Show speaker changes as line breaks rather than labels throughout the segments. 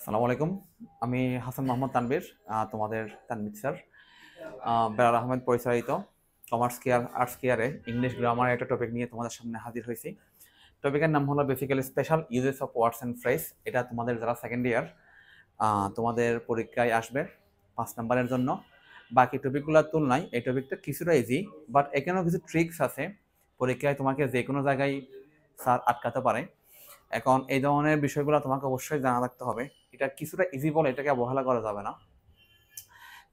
আসসালামু আলাইকুম। আমি হাসান মোহাম্মদ তানভীর, তোমাদের তানভীর স্যার। বেলাল আহমেদ পরিচালিত কমার্স কেয়ার আর্টস কেয়ারে ইংলিশ গ্রামার একটা টপিক নিয়ে তোমাদের সামনে হাজির হয়েছি। টপিকের নাম হলো basically special uses of words and phrase. এটা তোমাদের যারা সেকেন্ড ইয়ার, তোমাদের পরীক্ষায় আসবে 5 নম্বরের জন্য। বাকি টপিকগুলোর তুলনায় এই টপিকটা কিছুটা ইজি, বাট এখানেও কিছু ট্রিক্স আছে। পরীক্ষায় তোমাকে যে কোনো জায়গায় স্যার আটকাতে পারে। এখন এই ধরনের বিষয়গুলো তোমাকে অবশ্যই জানা রাখতে হবে। এটা কিছুটা ইজি বলে এটাকে অবহেলা করা যাবে না।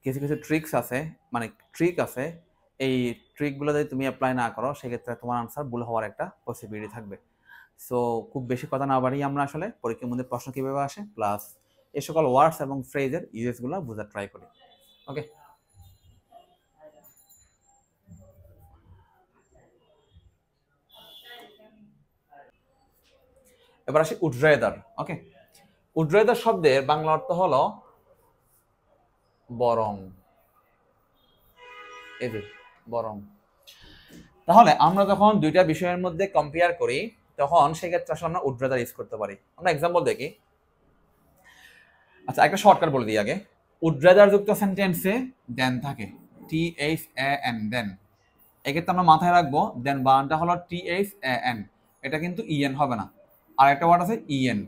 কিছু কিছু ট্রিক্স আছে, মানে ট্রিক আছে, এই ট্রিকগুলো যদি তুমি অ্যাপ্লাই না করো সেক্ষেত্রে তোমার আনসার ভুল হওয়ার একটা পসিবিলিটি থাকবে। সো খুব বেশি কথা না বাড়িয়ে আমরা আসলে পরীক্ষার মধ্যে প্রশ্ন কীভাবে আসে প্লাস এই সকল ওয়ার্ডস এবং ফ্রেজের ইউজেসগুলো বোঝার ট্রাই করি। ওকে, এবার আসি উড্রেদার। ওকে, উড্রেদার শব্দের বাংলা অর্থ হলো বরং। এই যে বরং। তাহলে আমরা যখন দুইটা বিষয়ের মধ্যে কম্পেয়ার করি তখন সেক্ষেত্রে আসলে আমরা উড্রেদার ইউজ করতে পারি। আমরা এক্সাম্পল দেখি। আচ্ছা, একটা শর্টকাট বলে দিই আগে। উড্রেদার যুক্ত সেন্টেন্সে দেন থাকে, THAN, দেন। এক্ষেত্রে আমরা মাথায় রাখবো দেন বানানটা হলো THAN, এটা কিন্তু ইএন হবে না। আর একটা ওয়ার্ড আছে ইএন,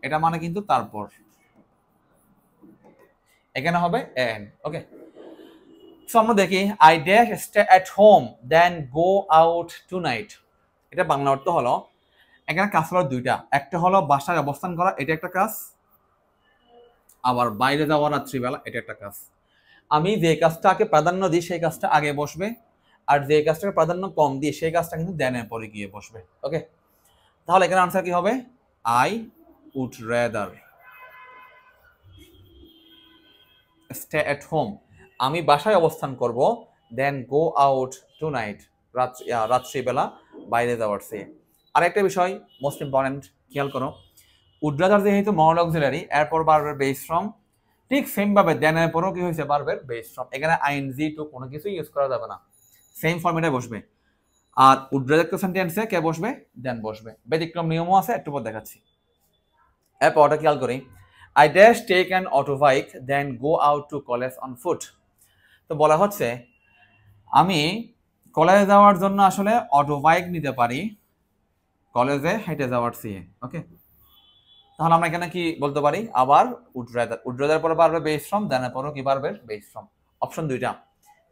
এটা মানে কিন্তু তারপর, এখানে হবে এন। ওকে, সো আমরা দেখি I dash stay at home then go out tonight. এটা বাংলা অর্থ হলো, এখানে কাজ হলো দুইটা, একটা হলো বাসায় অবস্থান করা, এটা একটা কাজ, আবার বাইরে যাওয়া রাত্রিবেলা, এটা একটা কাজ। আমি যে কাজটাকে প্রাধান্য দিই সেই কাজটা আগে বসবে, আর যে কাজটাকে প্রাধান্য কম দিই সেই কাজটা কিন্তু দেনের পরে গিয়ে বসবে। ওকে, তাহলে এখানে আনসার কি হবে? I would rather stay at home, আমি বাসায় অবস্থান করব, then go out tonight, রাত্রিবেলা বাইরে যাওয়ার চেয়ে। আরেকটা বিষয় মোস্ট ইম্পর্টেন্ট, খেয়াল করো, উড রেদার যেহেতু মনোল অক্সিলারি, এরপর বারবার বেস ফ্রম, ঠিক সেম ভাবে দেনের পরও কি হয়েছে বারবার বেস ফ্রম। এখানে আইএনজি টু কোনো কিছু ইউজ করা যাবে না, সেম ফর্মেটে বসবে। আর উড রেদার সেন্টেন্সে কে বসবে? দেন বসবে। ব্যতিক্রম নিয়মও আছে, একটু পর দেখাচ্ছি। এরপর ওটা খেয়াল করি, I dash take an auto bike then go out to college on foot. তো বলা হচ্ছে আমি কলেজে যাওয়ার জন্য আসলে অটো বাইক নিতে পারি কলেজে হেঁটে যাওয়ার চেয়ে। ওকে, তাহলে আমরা এখানে কি বলতে পারি? আবার উড রেদার, উড রেদার পরে বাড়বে বেস ফ্রম, দেনের পরও কি বাড়বে? Base form. অপশন দুইটা,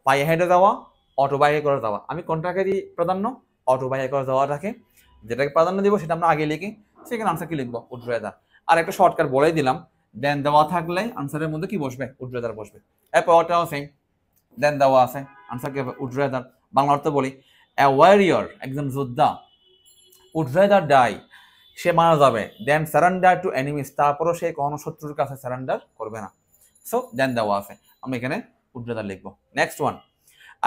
পায়ে হেঁটে যাওয়া, অটো বাইকে করে যাওয়া। আমি কোনটাকে দিই প্রাধান্য? অটো বাইকে করে যাওয়াটাকে, যেটাকে প্রাধান্য দিব সেটা আমরা আগে লিখি, সেখানে আনসার কি লিখবো? Would rather. আর একটা শর্টকাট বলেই দিলাম, দেন দেওয়া থাকলে আনসারের মধ্যে কি বসবে? উড রেদার বসবে। এরপর ওটাও সেম, দেন দেওয়া আছে, আনসার কি হবে? Would rather. বাংলা অর্থ বলি, এ ওয়ারিয়র, একজন যোদ্ধা, উড রেদার ডাই, সে মারা যাবে, দেন সারেন্ডার টু এনিমিস, তারপরও সে কখনো শত্রুর কাছে সারেন্ডার করবে না। সো দেন দেওয়া আছে, আমি এখানে উড রেদার লিখবো। Next one,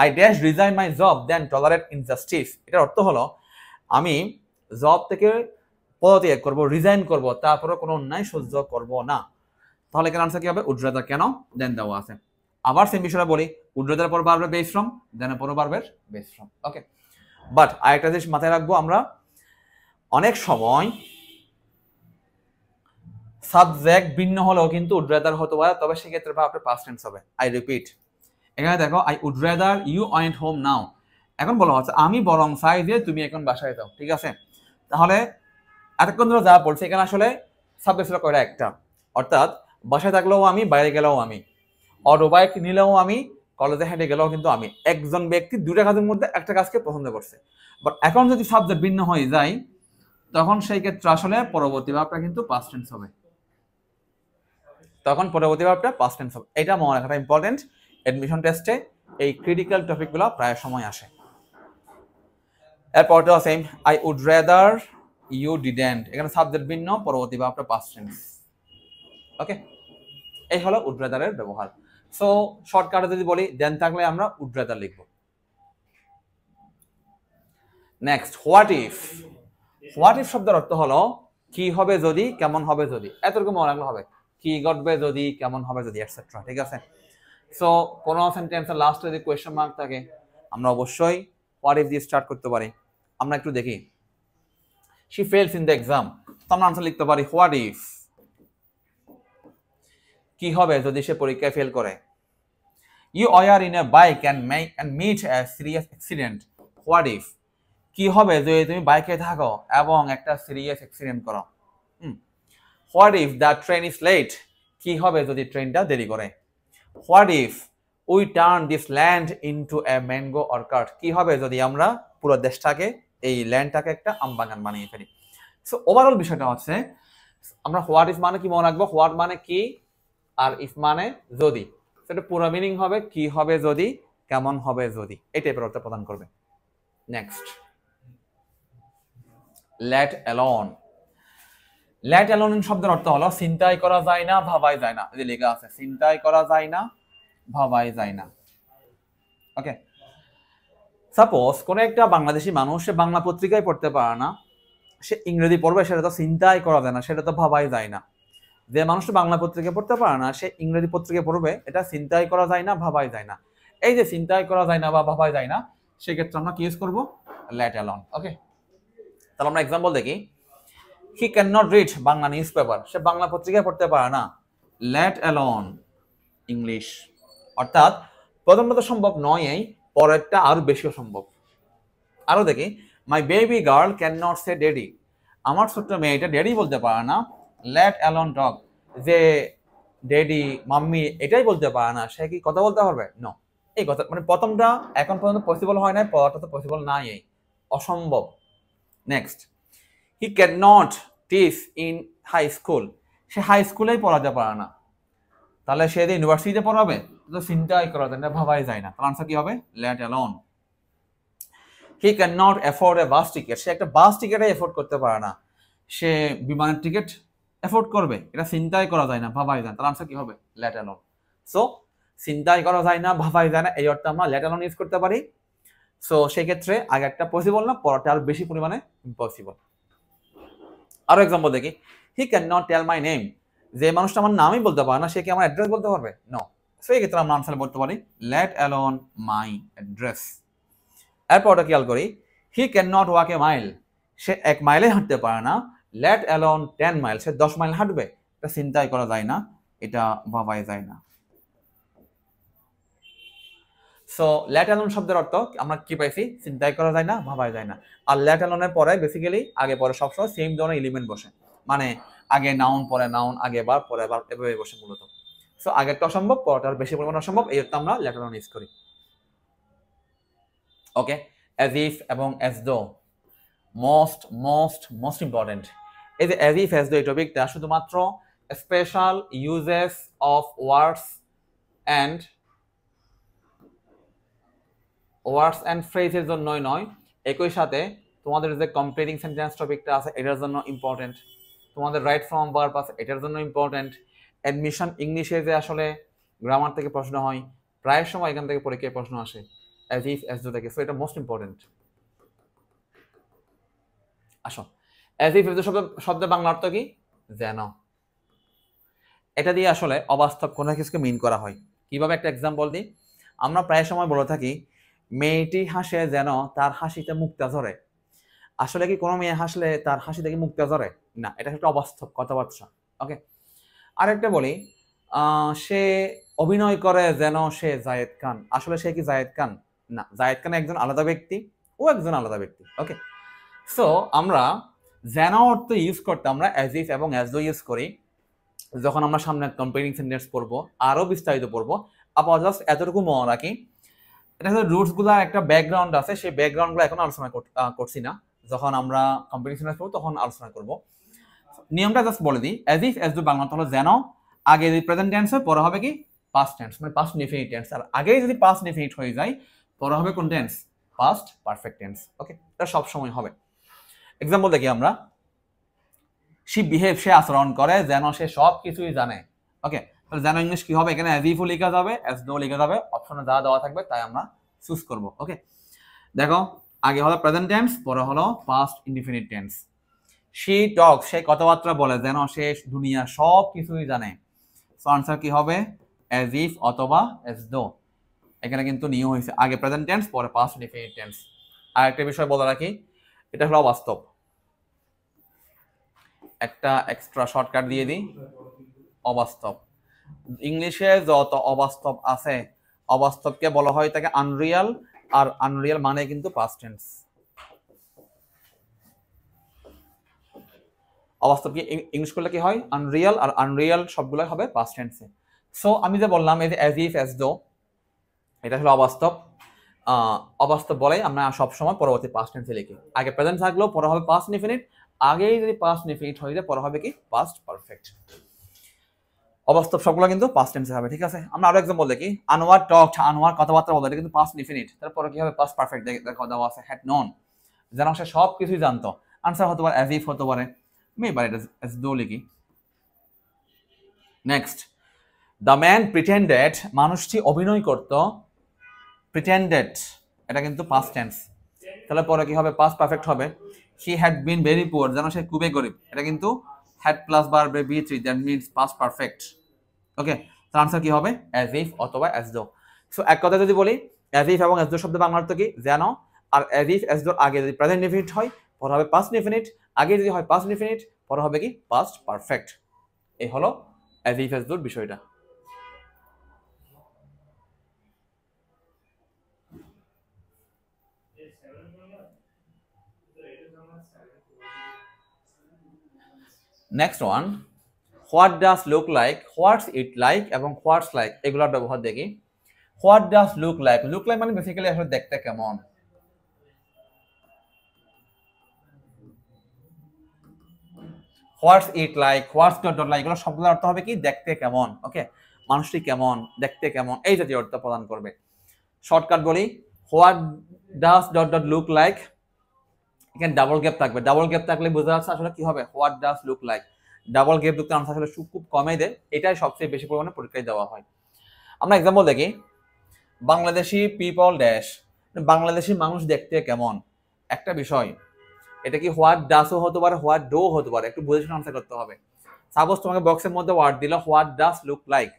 I dash resign my job then tolerate injustice. এটার অর্থ হলো আমি জব থেকে পদত্যাগ করবো, রিজাইন করবো, তারপরে কোনো অন্যায় সহ্য করব না। তাহলে এখানে আনসার কি হবে? Would rather. কেন? দেন দেওয়া আছে। আবার সেম বিষয়টা বলি, উড রেদার পর বাড়বে বেস ফ্রম, দেনের পরও বাড়বে বেস ফ্রম। ওকে, বাট আরেকটা জিনিস মাথায় রাখবো, আমরা অনেক সময় সাবজেক্ট ভিন্ন হলেও কিন্তু উড রেদার হতে পারে, তবে সেক্ষেত্রে আপনার পাস্ট টেন্স হবে। আই রিপিট, এখানে দেখো I would rather you went home now, এখন বলা হচ্ছে আমি বরং চাই যে তুমি এখন বাসায় যাও। ঠিক আছে, তাহলে এতক্ষণ ধরে যা বলছে এখানে আসলে সাবজেক্ট ছিল কয়টা? একটা। অর্থাৎ বাসায় থাকলেও আমি, বাইরে গেলেও আমি, অটো বাইক নিলেও আমি, কলেজে হেঁটে গেলেও কিন্তু আমি। একজন ব্যক্তি দুটা কাজের মধ্যে একটা কাজকে পছন্দ করছে, বাট এখন যদি সাবজেক্ট ভিন্ন হয়ে যায় তখন সেই ক্ষেত্রে আসলে পরবর্তী ভাবটা কিন্তু পাস্ট টেন্স হবে, তখন পরবর্তী ভাবটা পাস্ট টেন্স হবে। এটা মনে রাখাটা ইম্পর্টেন্ট। অ্যাডমিশন টেস্টে এই ক্রিটিক্যাল টপিকগুলো প্রায় সময় আসে। এরপরটাও same, I would rather you didn't, এখানে সাবজেক্ট ভিন্ন, পরবর্তী ভাবটা পাস্ট টেন্স। ওকে, এই হলো উড রেদারের ব্যবহার। সো শর্টকাটে যদি বলি, দেন থাকলে আমরা উড রেদার লিখব। Next, what if. What if শব্দের অর্থ হলো কি হবে যদি, কেমন হবে যদি, এতটুকু মনে রাখলে হবে। কি ঘটবে যদি, কেমন হবে যদি, এটসেট্রা। ঠিক আছে, সো কোন সেন্টেন্সের লাস্টে যদি কোয়েশ্চেন মার্ক থাকে আমরা অবশ্যই হোয়াট ইফ দিয়ে স্টার্ট করতে পারি। আমরা একটু দেখি, she fails in the exam, তো আমরা আনসার লিখতে পারি হোয়াট ইফ কি হবে যদি সে পরীক্ষায় ফেল করে? You are in a bike and meet a serious accident, what if? কি হবে যদি তুমি বাইকে থাকো এবং একটা সিরিয়াস অ্যাক্সিডেন্ট করো? What if the train is late? কি হবে যদি ট্রেনটা দেরি করে? What if we turn this land into a mango orchard? কি হবে যদি আমরা পুরো দেশটাকে, এই ল্যান্ডটাকে একটা আম বাগান বানিয়ে ফেলি? সো ওভারঅল বিষয়টা হচ্ছে আমরা হোয়াট ইফ মানে কি মনে রাখবো, হোয়াট মানে কি আর ইফ মানে যদি। সেটা পুরো মিনিং হবে কি হবে যদি, কেমন হবে যদি, এই টাইপের অর্থ প্রদান করবে। Next, let alone. Let alone শব্দের অর্থ হলো চিন্তাই করা যায় না, ভাবাই যায় না। যে লেখা আছে চিন্তাই করা যায় না, ভাবাই যায় না। ওকে, সাপোজ কোন একটা বাংলাদেশি মানুষ সে বাংলা পত্রিকায় পড়তে পারে না, সে ইংরেজি পড়বে, সেটা তো চিন্তাই করা যায় না, সেটা তো ভাবাই যায় না। যে মানুষটা বাংলা পত্রিকায় পড়তে পারে না সে ইংরেজি পত্রিকায় পড়বে, এটা চিন্তাই করা যায় না, ভাবাই যায় না। এই যে চিন্তাই করা যায় না বা ভাবাই যায় না, সেক্ষেত্রে আমরা কি ইউজ করবো? Let alone. ওকে, তাহলে আমরা এক্সাম্পল দেখি। He can not read Bangla newspaper, সে বাংলা পত্রিকায় পড়তে পারে না, লেট অ্যালোন ইংলিশ। অর্থাৎ প্রথমত সম্ভব নয়, এই পরেরটা আরো বেশি সম্ভব। আরো দেখি, my baby girl can not say daddy, আমার ছোট্ট মেয়েটা ড্যাডি বলতে পারে না, লেট অ্যালোন টক। যে ড্যাডি মাম্মি এটাই বলতে পারে না, সে কি কথা বলতে পারবে? নো। এই কথা মানে প্রথমটা এখন পর্যন্ত পসিবল হয় নাই, পরটা তো পসিবল নাই, এই অসম্ভব। Next, he can not teach in high school, সে হাই স্কুলেই পড়াতে পারে না, তাহলে সে যদি ইউনিভার্সিটিতে পড়াবে তো চিন্তাই করা যায় না, ভাবাই যায় না। তাহলে আনসার কি হবে? Let alone. He can not afford a bus ticket, সে একটা বাস টিকেটে এফোর্ড করতে পারে না, সে বিমানের টিকিট এফোর্ড করবে, এটা চিন্তাই করা যায় না, ভাবাই যায় না। তাহলে আনসার কি হবে? Let alone. সো চিন্তাই করা যায় না, ভাবাই যায় না, এই অর্থে আমরা লেট অ্যালোন ইউজ করতে পারি। সো সেই ক্ষেত্রে আগে একটা পসিবল না, পরটা আরো বেশি পরিমাণে ইম্পসিবল। আরো এক্সাম্পল দেখি, he can not tell my name, যে মানুষটা আমার নামই বলতে পারে না, সে কি আমার অ্যাড্রেস বলতে পারবে? নো। সেই ক্ষেত্রে আমরা আনসার বলতে পারি লেট অ্যালোন মাই অ্যাড্রেস। এরপরটা খেয়াল করি, he can not walk a mile, সে 1 মাইলে হাঁটতে পারে না, লেট অ্যালোন 10 মাইল, সে 10 মাইল হাঁটবে, এটা চিন্তাই করা যায় না, এটা ভাবাই যায় না। সো লেট অ্যালোন শব্দের অর্থ আমরা কি পাইছি? চিন্তাই করা যায় না, ভাবাই যায় না। আর লেট অ্যালোনের পরে বেসিক্যালি আগে পরে সবসময় সেম ধরনের এলিমেন্ট বসে, মানে আগে নাউন পরে নাউন, আগে বার পরে বার, এভাবে বসে মূলত। সো আগেরটা অসম্ভব, পরটার বেশি পরিমাণ অসম্ভব, এই অর্থে আমরা লেট অ্যালোন ইউজ করি। ওকে, অ্যাজ ইফ এবং as though most most most important. এই যে অ্যাজ ইফ অ্যাজ দো এই টপিকটা শুধুমাত্র special uses of words and ফ্রেজের জন্যই নয়, একই সাথে তোমাদের যে কমপ্লিটিং সেন্টেন্স টপিকটা আছে এটার জন্য ইম্পর্টেন্ট, তোমাদের রাইট ফ্রম ভার্ব আছে এটার জন্য ইম্পর্টেন্ট, অ্যাডমিশন ইংলিশে যে আসলে গ্রামার থেকে প্রশ্ন হয়, প্রায় সময় এখান থেকে পরীক্ষায় প্রশ্ন আসে অ্যাজ ইফ অ্যাজ দো থেকে। সো এটা মোস্ট ইম্পর্টেন্ট। আসো, অ্যাজ ইফ শব্দের বাংলা অর্থ কি? যেন। এটা দিয়ে আসলে অবাস্তব কোনো কিছুকে মিন করা হয়। কিভাবে? একটা এক্সাম্পল দিই। আমরা প্রায় সময় বলে থাকি মেয়েটি হাসে যেন তার হাসিতে মুক্তা ঝরে। আসলে কি কোনো মেয়ে হাসলে তার হাসি থেকে মুক্তা ঝরে? না, এটা একটা অবাস্তব কথাবার্তা। ওকে, আরেকটা বলি, সে অভিনয় করে যেন সে জায়েদ খান। আসলে সে কি জায়েদ খান? না, জায়েদ খান একজন আলাদা ব্যক্তি, ও একজন আলাদা ব্যক্তি। ওকে, সো আমরা যেন অর্থ ইউজ করতে আমরা অ্যাজ ইফ এবং অ্যাজ দো ইউজ করি যখন আমরা সামনে কম্পেয়ারিং সেন্টেন্স পড়বো, আরো বিস্তারিত পড়বো। আবার জাস্ট এতটুকু মনে রাখি, এটা হচ্ছে রুটস গুলা একটা ব্যাকগ্রাউন্ড আছে, সেই ব্যাকগ্রাউন্ড গুলো এখন আলোচনা করছি না, যখন আমরা কম্পেয়ারিং সেন্টেন্স পড়বো তখন আলোচনা করব। নিয়মটা জাস্ট বলে দিই, অ্যাজ ইফ অ্যাজ দো বাংলা হলো যেন, আগে যদি প্রেজেন্ট টেন্স হয় পরে হবে কি পাস্ট টেন্স, মানে পাস্ট ইনডিফিনিট টেন্স। আর আগেই যদি পাস্ট ইনডিফিনিট হয়ে যায় পরে হবে কোন tense? Past perfect tense. Okay, এটা সব সময় হবে। এক্সাম্পল দেখি আমরা, সে বিহেভ, সে আচরণ করে যেন সে সব কিছুই জানে। ওকে, তাহলে যেন ইংলিশ কি হবে? এখানে অ্যাজ ইফও লেখা যাবে, অ্যাজ দো লেখা যাবে, অপশনে যা দেওয়া থাকবে তাই আমরা চুজ করব। ওকে, দেখো আগে হলো প্রেজেন্ট টেন্স, পরে হলো পাস্ট ইনডিফিনিট টেন্স। শি টক, সে কথাবার্তা বলে যেন সে দুনিয়া সব কিছুই জানে। সো আনসার কি হবে? অ্যাজ ইফ অথবা অ্যাজ দো। এখানে কিন্তু নিয়ম হয়েছে আগে প্রেজেন্ট টেন্স পরে পাস্ট ইনডিফিনিট টেন্স। আর একটা বিষয় বলে রাখি, এটা হলো বাস্তব, একটা এক্সট্রা শর্টকাট দিয়ে দিই, অবাস্তব। ইংলিশে যত অবাস্তব আছে অবাস্তবকে বলা হয় তাকে আনরিয়াল, আর আনরিয়াল মানে কিন্তু পাস্ট টেন্স। অবাস্তবকে ইংলিশ করলে কি হয় আনরিয়াল, আর আনরিয়াল সবগুলো হবে পাস্ট টেন্সে। সো আমি যে বললাম এই যে অ্যাজ ইফ অ্যাজ দো, এটা হলো অবাস্তব। অবাস্তব বলে আমরা সবসময় পরবর্তী পাস্ট টেন্সে লিখি, আগে প্রেজেন্ট থাকলেও পরে হবে পাস্ট ইনফিনিট, আগেই যদি পাস্ট ইনফিনিট হয়ে যায় পরে হবে কি পাস্ট পারফেক্ট। অবাস্তব সবগুলো কিন্তু পাস্ট টেন্সে হবে, ঠিক আছে। আমরা আরো এক্সাম্পল দেখি, আনোয়ার টকড, আনোয়ার কথাবার্তা বলে, এটা কিন্তু পাস্ট ইনফিনিট, তারপরে কি হবে পাস্ট পারফেক্ট দেখো দেওয়া আছে, হ্যাড নন, যেন সে সব কিছুই জানতো। আনসার হতে পারে অ্যাজ ইফ, হতে পারে মেবার, এটা অ্যাজ দো লিখি। নেক্সট, দ্য ম্যান প্রিটেন্ডেড, মানুষটি অভিনয় করত, প্রিটেন্ডেড এটা কিন্তু পাস্ট টেন্স, তাহলে পরে কি হবে পাস্ট পারফেক্ট হবে। He had been very poor, যেন সে খুবই গরিব, এটা কিন্তু had plus verb V three, that means past perfect. Okay, তার আনসার কি হবে অ্যাজ ইফ অথবা অ্যাজ দো। সো এক কথা যদি বলি অ্যাজ ইফ এবং অ্যাজ দো শব্দ বাংলা অর্থ কি যেন, আর অ্যাজ ইফ অ্যাজ দোর আগে যদি প্রেজেন্ট ইনফিনিট হয় পরে হবে পাস্ট ইনফিনিট, আগে যদি হয় পাস্ট ইনফিনিট পরে হবে কি পাস্ট পারফেক্ট। এই হলো অ্যাজ ইফ অ্যাজ দোর বিষয়টা। Next one, what does look like, what's it like এবং হোয়াটস লাইক এগুলোর ব্যবহার দেখি। What does look like, look like মানে বেসিক্যালি আসলে দেখতে কেমন। What's it like, what's dot dot like, এগুলো সবগুলোর অর্থ হবে কি দেখতে কেমন। ওকে, মানুষটি কেমন, দেখতে কেমন, এই জাতীয় অর্থ প্রদান করবে। শর্টকাট বলি, what does dot dot look like, এখানে ডাবল গ্যাপ থাকবে, ডাবল গ্যাপ থাকলে বোঝা যাচ্ছে আসলে কি হবে what does look like. Double gap যুক্ত আনসার আসলে খুব কমে দেয়, এটাই সবচেয়ে বেশি পরিমাণে পরীক্ষায় দেওয়া হয়। আমরা এক্সাম্পল দেখি, বাংলাদেশি পিপল ড্যাশ, বাংলাদেশি মানুষ দেখতে কেমন, একটা বিষয়, এটা কি হোয়াট ডাসও হতে পারে হোয়াট ডো হতে পারে, একটু বুঝে শুনে আনসার করতে হবে। সাপোজ তোমাকে বক্সের মধ্যে ওয়ার্ড দিল হোয়াট ডাস লুক লাইক,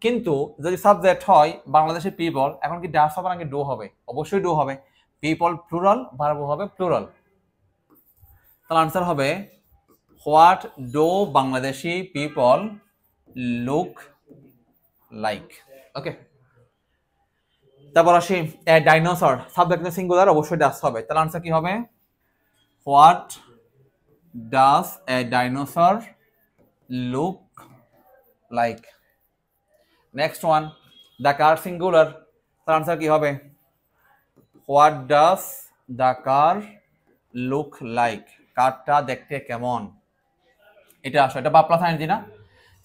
কিন্তু যদি সাবজেক্ট হয় বাংলাদেশি পিপল, এখন কি ডাস হবে নাকি ডো হবে? অবশ্যই ডো হবে, পিপল প্লুরাল, ভার্ব হবে প্লুরাল, তাহলে আনসার হবে what do Bangladeshi people look like. Okay, তারপর আসি ডাইনোসর, সাবজেক্ট সিঙ্গুলার, অবশ্যই ডাস হবে, তাহলে আনসার কি হবে what does a dinosaur look like. Next one, the car singular, তার আনসার কি হবে what does the car look like, কারটা দেখতে কেমন, এটা আসো, এটা বা প্লাস আইএনজি না।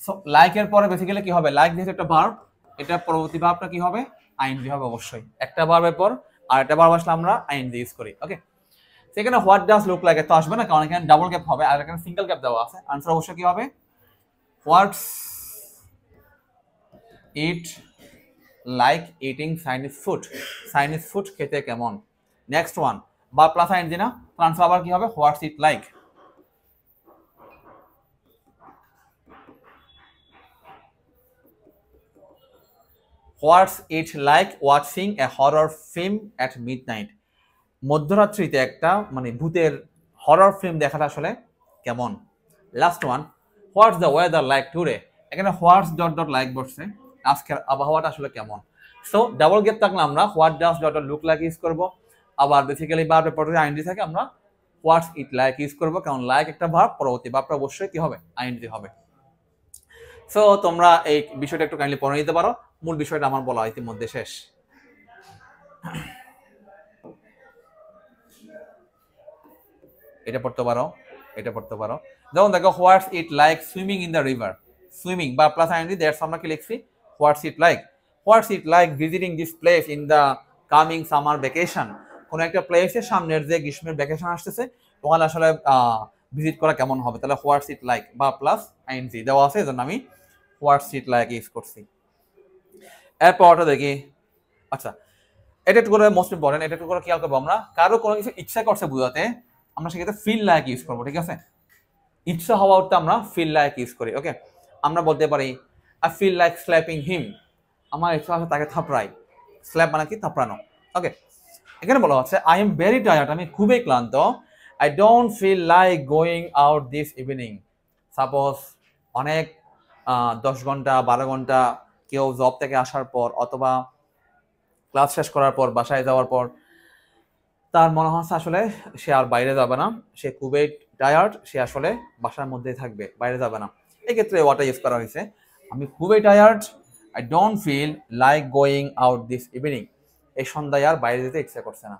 সো লাইকের পরে বেসিক্যালি কি হবে, লাইক যেহেতু একটা ভার্ব, এটা পরবর্তী ভার্বটা কি হবে আইএনজি হবে অবশ্যই, একটা ভার্বের পর আর একটা ভার্ব আসলে আমরা আইএনজি ইউজ করি। ওকে, সেখানে হোয়াট ডাজ লুক লাইক তো আসবে না, কারণ এখানে ডাবল গ্যাপ হবে আর এখানে সিঙ্গেল গ্যাপ দেওয়া আছে। আনসার অবশ্যই কি হবে what's it like eating Chinese food, Chinese food খেতে কেমন। নেক্সট ওয়ান, বা প্লাস আইএনজি না, আনসার আবার কি হবে what's it like. What's it like watching a horror film at midnight, মধ্যরাত্রিতে একটা মানে ভূতের হরর ফিল্ম দেখাটা আসলে কেমন। Last one, what's the weather like today, এখানে হোয়াটস ডট ডট লাইক বসছে, আজকের আবহাওয়াটা আসলে কেমন। সো ডাবল গেপ থাকলে আমরা what does dot dot look like use করবো, আবার বেসিক্যালি ভার্বের পরে আইএনজি থাকে আমরা হোয়াটস ইট লাইক ইউজ করবো, কারণ লাইক একটা ভার্ব, পরবর্তী ভার্বটা অবশ্যই কি হবে আইএনজি হবে। সো তোমরা এই বিষয়টা একটু কাইন্ডলি পড়ে নিতে পারো, মূল বিষয়টা আমার বলা ইতিমধ্যে শেষ। এটা পড়তে পারো, এটা পড়তে পারো, যেমন দেখো what's it like swimming in the river, swimming বা প্লাস আইএনজি দ্যাটস আমরা কি লিখছি what's it like. What's it like visiting this place in the coming summer vacation, কোন একটা প্লেসের সামনের যে গ্রীষ্মের ভ্যাকেশন আসতেছে ওখানে আসলে ভিজিট করা কেমন হবে, তাহলে হোয়াটস ইট লাইক বা প্লাস আইএনজি দেওয়া আছে, এজন্য আমি হোয়াটস ইট লাইক ইউজ করছি। এরপরটা দেখি, আচ্ছা এটা একটু করে মোস্ট ইম্পর্টেন্ট, এটা একটু করে খেয়াল করবো, আমরা কারো কোনো কিছু ইচ্ছা করছে বোঝাতে আমরা সেক্ষেত্রে ফিল লাইক ইউজ করবো, ঠিক আছে। ইচ্ছা হওয়া অর্থে আমরা ফিল লাইক ইউজ করি। ওকে, আমরা বলতে পারি আই ফিল লাইক স্ল্যাপিং হিম, আমার ইচ্ছা আছে তাকে থাপড়াই, স্ল্যাপ মানে কি থাপড়ানো। ওকে, এখানে বলা হচ্ছে আই এম ভেরি টায়ার্ড, আমি খুবই ক্লান্ত, I don't feel like going out this evening. Suppose অনেক 10 ঘন্টা 12 ঘন্টা, কেউ জব থেকে আসার পর অথবা ক্লাস শেষ করার পর বাসায় যাওয়ার পর তার মনে হচ্ছে আসলে সে আর বাইরে যাবে না, সে খুবই টায়ার্ড, সে আসলে বাসার মধ্যেই থাকবে, বাইরে যাবে না। এক্ষেত্রে ওয়াটা ইউজ করা হয়েছে, আমি খুবই tired, I don't feel like going out this evening, এই সন্ধ্যায় আর বাইরে যেতে ইচ্ছা করছে না।